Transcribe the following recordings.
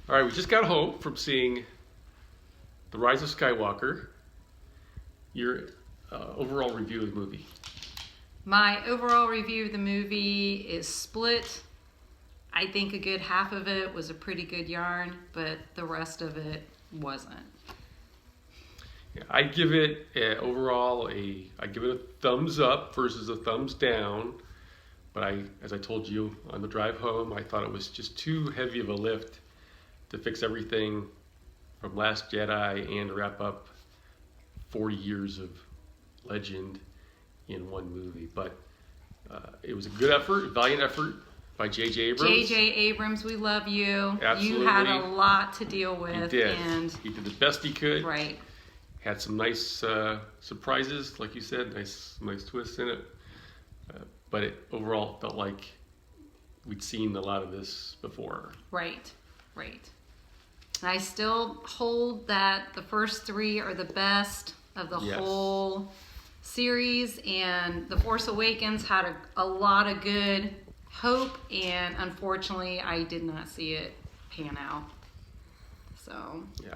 All right, we just got home from seeing The Rise of Skywalker. Your overall review of the movie. My overall review of the movie is split. I think a good half of it was a pretty good yarn, but the rest of it wasn't. Yeah, I give it overall I give it a thumbs up versus a thumbs down. But as I told you on the drive home, I thought it was just too heavy of a lift to fix everything from Last Jedi and wrap up 40 years of legend in one movie. But it was a good effort, valiant effort by J.J. Abrams. J.J. Abrams, we love you. Absolutely. You had a lot to deal with. He did. And He did the best he could. right. Had some nice surprises, like you said, nice twists in it. But it overall felt like we'd seen a lot of this before. Right. And I still hold that the first three are the best of the whole series, and The Force Awakens had a lot of good hope, and unfortunately I did not see it pan out. So Yeah.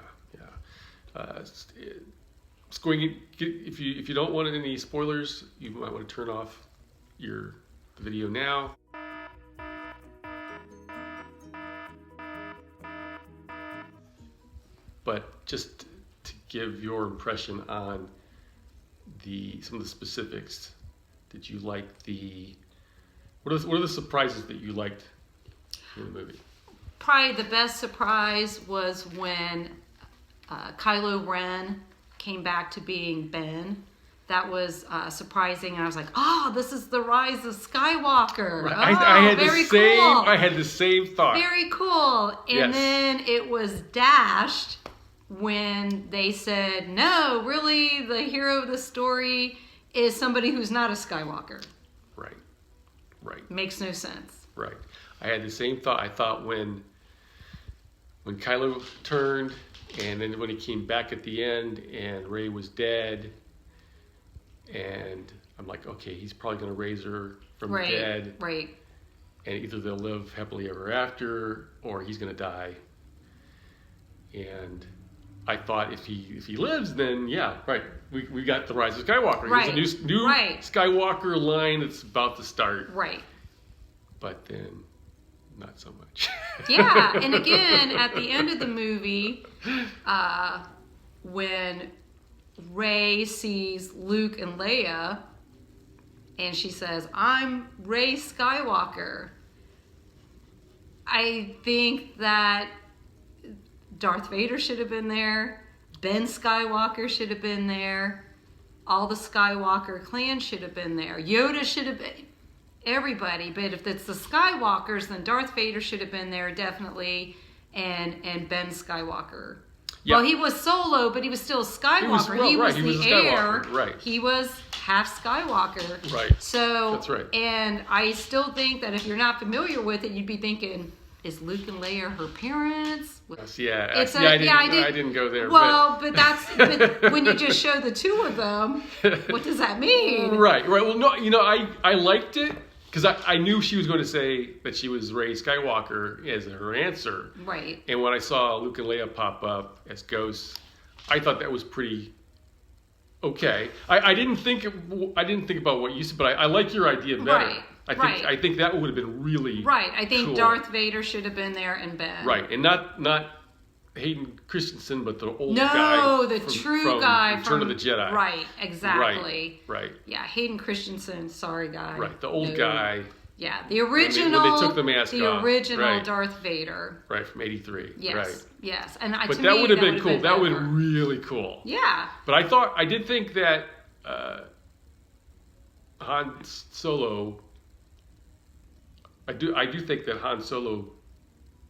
It's going. If you don't want any spoilers, you might want to turn off the video now. But just to give your impression on some of the specifics, did you like what are the surprises that you liked in the movie? probably the best surprise was when Kylo Ren came back to being Ben. That was surprising, and I was like, "Oh, this is the rise of Skywalker." Right. Oh, I had very the same. cool. I had the same thought. Very cool. And then it was dashed when they said, "No, really, the hero of the story is somebody who's not a Skywalker." Right. Makes no sense. Right. I had the same thought. I thought when Kylo turned, and then when he came back at the end, and Rey was dead. And I'm like, okay, he's probably going to raise her from the dead. Right. And either they'll live happily ever after, or he's going to die. And I thought if he lives, then yeah, right. We got the rise of Skywalker. Right. There's a new Skywalker line that's about to start. Right. But then, not so much. Yeah, and again, at the end of the movie, when Rey sees Luke and Leia, and she says, "I'm Rey Skywalker." I think that Darth Vader should have been there. Ben Skywalker should have been there. All the Skywalker clan should have been there. Yoda should have been. Everybody. But if it's the Skywalkers, then Darth Vader should have been there, definitely. And Ben Skywalker. Yeah. Well, he was Solo, but he was still a Skywalker. He was the heir. Right. He was half Skywalker. Right. So, that's right. And I still think that if you're not familiar with it, you'd be thinking, is Luke and Leia her parents? I didn't go there. Well, but when you just show the two of them, what does that mean? Right. Well, no, I liked it because I knew she was going to say that she was Rey Skywalker as her answer. Right. And when I saw Luke and Leia pop up as ghosts, I thought that was pretty okay. I didn't think about what you said, but I like your idea better. Right. I think that would have been really I think cool. Darth Vader should have been there and Ben. Right, and not Hayden Christensen, but the old guy. No, the true guy Return of the Jedi. Right, exactly. Right. Yeah, Hayden Christensen, sorry guy. Right, the old guy. Yeah, the original. When they took the mask off. The original Darth Vader. Right, from '83. Yes. Right. Yes, and but that would have been cool. That would have been really cool. Yeah. But I did think that Han Solo. I do think that Han Solo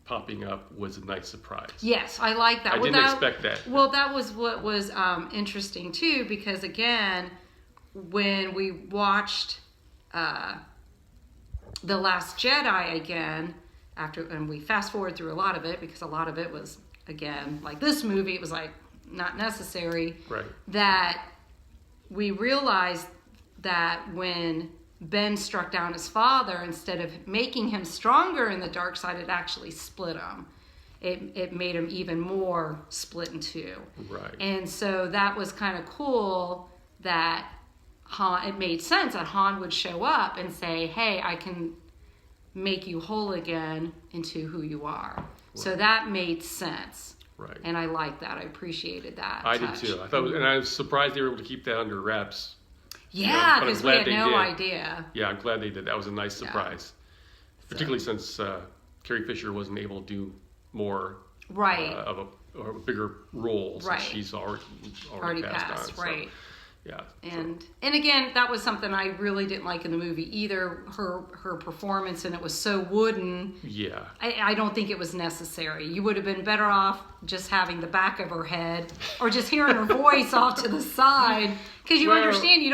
popping up was a nice surprise. Yes, I like that. I didn't expect that. Well, that was what was interesting too, because again, when we watched The Last Jedi again, and we fast forward through a lot of it, because a lot of it was, again, like this movie, it was like not necessary. Right. That we realized that when Ben struck down his father, instead of making him stronger in the dark side, it actually split him. it made him even more split in two. Right. And so that was kind of cool that Han, it made sense that Han would show up and say, hey, I can make you whole again into who you are. Right. So that made sense. Right. And I liked that. I appreciated that. I did too. I thought, and I was surprised they were able to keep that under wraps. Yeah, because we had no did. idea. Yeah, I'm glad they did. That was a nice surprise. Particularly since Carrie Fisher wasn't able to do more of a bigger role since she's already passed on. Right. So, yeah. And again, that was something I really didn't like in the movie either. Her performance, and it was so wooden. Yeah. I don't think it was necessary. You would have been better off just having the back of her head, or just hearing her voice off to the side, because you understand you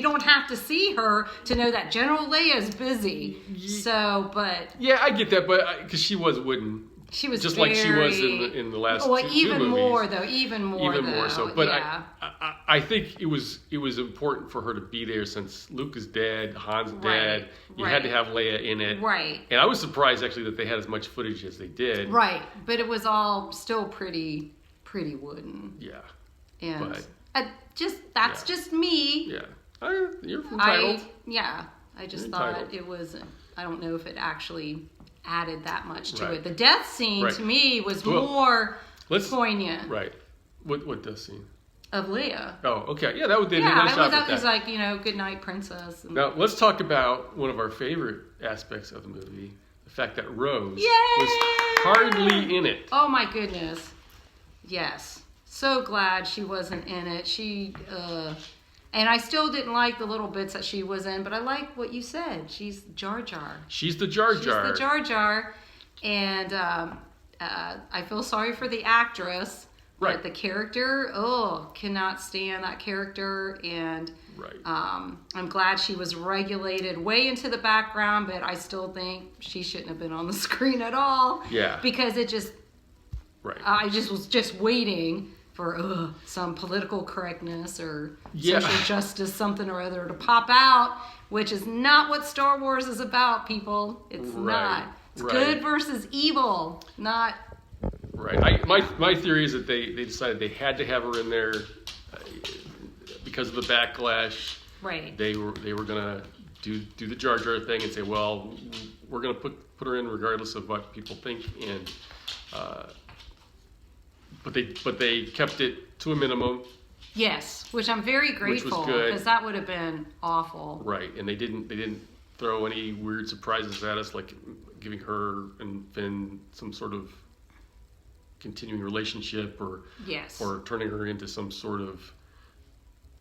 don't have to see her to know that General Leia is busy. So, but yeah, I get that, but because she was wooden. She was just like she was in the last two movies. Even more so. But yeah. I think it was important for her to be there since Luke is dead, Han's dead. You had to have Leia in it. Right. And I was surprised actually that they had as much footage as they did. Right. But it was all still pretty wooden. Yeah. And that's just me. Yeah. You're entitled. I just thought it was. I don't know if it actually added that much to it. The death scene to me was more poignant. Right. What death scene? Of Leia. Oh, okay. Yeah, that would be a nice job. That was like, good night, princess. Now let's talk about one of our favorite aspects of the movie: the fact that Rose was hardly in it. Oh my goodness! Yes, so glad she wasn't in it. And I still didn't like the little bits that she was in, but I like what you said. She's Jar Jar. She's the Jar Jar. She's the Jar Jar. And I feel sorry for the actress. Right. But the character, cannot stand that character. And I'm glad she was regulated way into the background, but I still think she shouldn't have been on the screen at all. Yeah. Because it just, I was just waiting for some political correctness or social justice, something or other to pop out, which is not what Star Wars is about, people. It's not. It's good versus evil, not. Right. My theory is that they decided they had to have her in there because of the backlash. Right. They were gonna do the Jar Jar thing and say, well, we're gonna put her in regardless of what people think, and but they kept it to a minimum. Yes, which I'm very grateful, because that would have been awful. Right, and they didn't throw any weird surprises at us, like giving her and Finn some sort of continuing relationship, or turning her into some sort of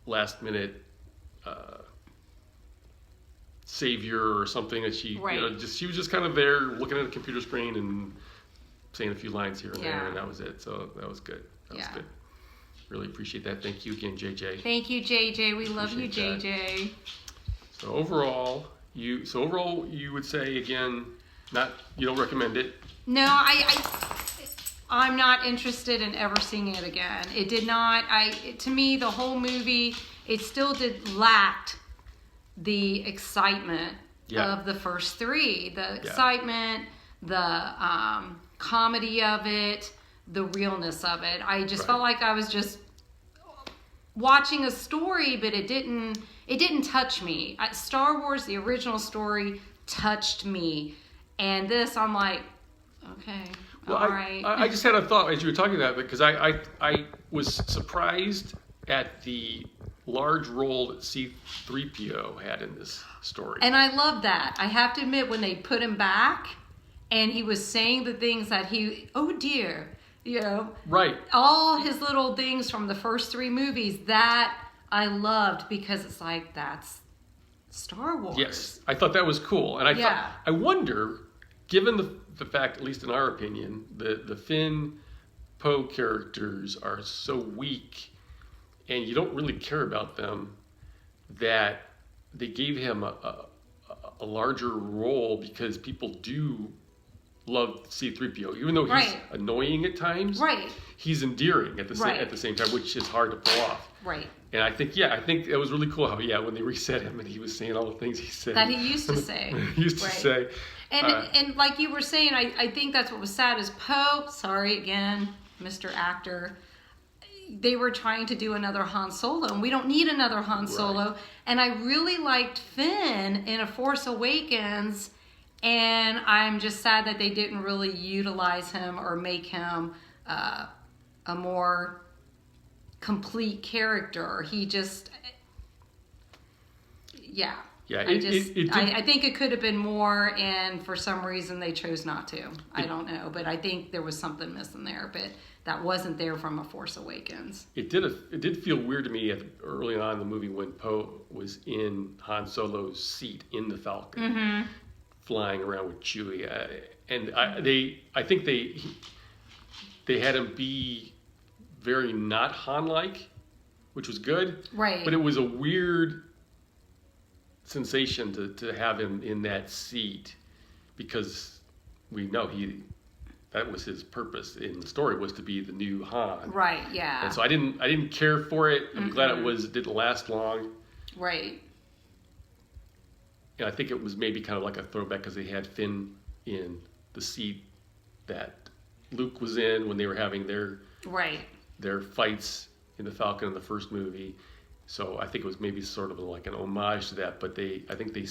last minute savior or something that she she was just kind of there looking at a computer screen and saying a few lines here and there, and that was it. So that was good. That was good. Really appreciate that. Thank you again, JJ. Thank you, JJ. We love you, JJ. So overall, you would say again, you don't recommend it? No, I'm not interested in ever seeing it again. It did not. To me, the whole movie, it still lacked the excitement of the first three. The excitement, the comedy of it, the realness of it. I just felt like I was just watching a story, but it didn't touch me. Star Wars, the original story, touched me, and this, I'm like, okay. Well, all right. I just had a thought as you were talking about it, because I was surprised at the large role that C-3PO had in this story. And I love that. I have to admit, when they put him back and he was saying the things that oh dear, right. all his little things from the first three movies, that I loved, because it's like, that's Star Wars. Yes, I thought that was cool. And I wonder, given the fact, at least in our opinion, the Finn Poe characters are so weak and you don't really care about them, that they gave him a larger role, because people do loved C-3PO, even though he's Right. annoying at times. Right. He's endearing at the Right. same time, which is hard to pull off. Right. And I think it was really cool how when they reset him and he was saying all the things he said That he used to say. he used to Right. say. And like you were saying, I think that's what was sad is Poe, sorry again, Mr. Actor, they were trying to do another Han Solo, and we don't need another Han Solo. And I really liked Finn in A Force Awakens, and I'm just sad that they didn't really utilize him or make him a more complete character. He just, Yeah, I think it could have been more, and for some reason they chose not to. I don't know, but I think there was something missing there, but that wasn't there from A Force Awakens. It did feel weird to me early on in the movie when Poe was in Han Solo's seat in the Falcon, flying around with Chewie, and I think they had him be very not Han-like, which was good, Right? but it was a weird sensation to have him in that seat, because we know that was his purpose in the story, was to be the new Han. Right. Yeah. And so I didn't care for it. I'm glad it didn't last long. Right. And I think it was maybe kind of like a throwback because they had Finn in the seat that Luke was in when they were having their fights in the Falcon in the first movie. So I think it was maybe sort of like an homage to that, but I think they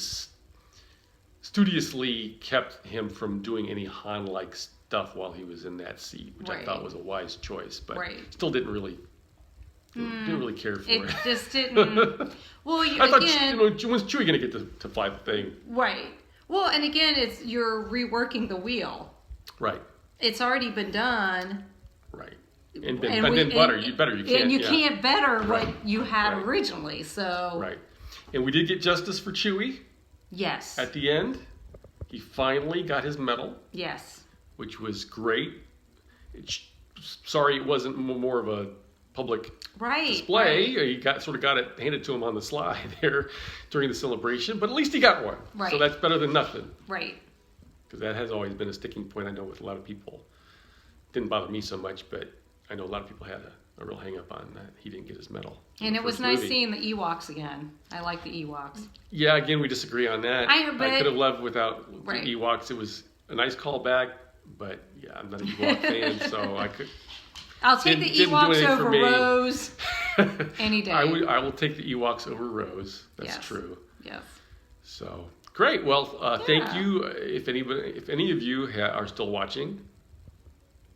studiously kept him from doing any Han-like stuff while he was in that seat, which I thought was a wise choice, but still didn't really care for it. It just didn't. Well, I thought, when's Chewie going to get to fly the thing? Right. Well, and again, you're reworking the wheel. Right. It's already been done. Right. And then butter. You can't. And you can't better what you had originally. So. Right. And we did get justice for Chewie. Yes. At the end, he finally got his medal. Yes. Which was great. Sorry, it wasn't more of a public display. Right. He got it handed to him on the slide there during the celebration, but at least he got one. Right. So that's better than nothing. Right. Because that has always been a sticking point, I know, with a lot of people. Didn't bother me so much, but I know a lot of people had a real hang up on that. He didn't get his medal. And it was nice seeing the Ewoks again. I like the Ewoks. Yeah, again, we disagree on that. I could have loved without the Ewoks. It was a nice callback, but yeah, I'm not an Ewok fan, so I could. I'll take the Ewoks over Rose any day. I will take the Ewoks over Rose. That's true. Yes. So great. Well, thank you. If any of you are still watching,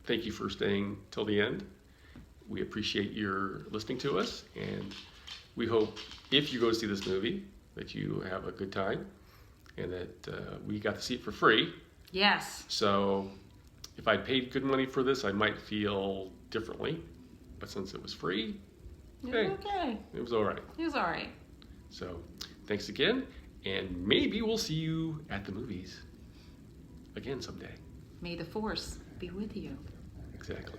thank you for staying till the end. We appreciate your listening to us, and we hope if you go see this movie that you have a good time, and that we got to see it for free. Yes. So if I paid good money for this, I might feel differently, but since it was free, it was all right. It was all right. So thanks again, and maybe we'll see you at the movies again someday. May the Force be with you. Exactly.